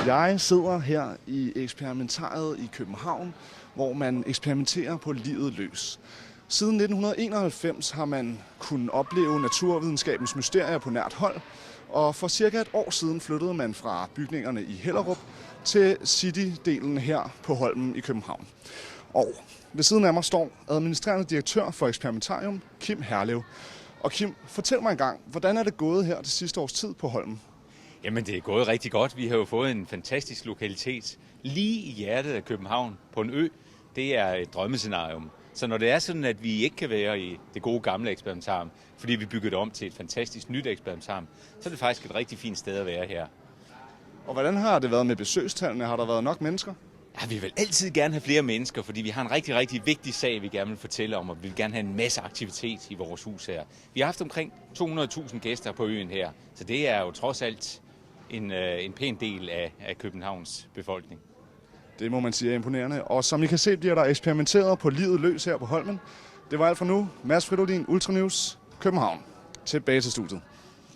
Jeg sidder her i eksperimentariet i København, hvor man eksperimenterer på livet løs. Siden 1991 har man kunnet opleve naturvidenskabens mysterier på nært hold, og for cirka et år siden flyttede man fra bygningerne i Hellerup til City-delen her på Holmen i København. Og ved siden af mig står administrerende direktør for Experimentarium, Kim Herlev. Og Kim, fortæl mig engang, hvordan er det gået her det sidste års tid på Holmen? Jamen, det er gået rigtig godt. Vi har jo fået en fantastisk lokalitet lige i hjertet af København på en ø. Det er et drømmescenarium. Så når det er sådan, at vi ikke kan være i det gode gamle eksperimentarium, fordi vi bygger det om til et fantastisk nyt eksperimentarium, så er det faktisk et rigtig fint sted at være her. Og hvordan har det været med besøgstallene? Har der været nok mennesker? Ja, vi vil altid gerne have flere mennesker, fordi vi har en rigtig, rigtig vigtig sag, vi gerne vil fortælle om, og vi vil gerne have en masse aktivitet i vores hus her. Vi har haft omkring 200.000 gæster på øen her, så det er jo trods alt en pæn del af Københavns befolkning. Det må man sige er imponerende. Og som I kan se, bliver der eksperimenteret på livet løs her på Holmen. Det var alt for nu. Mads Fridolin, Ultra News, København. Tilbage til studiet.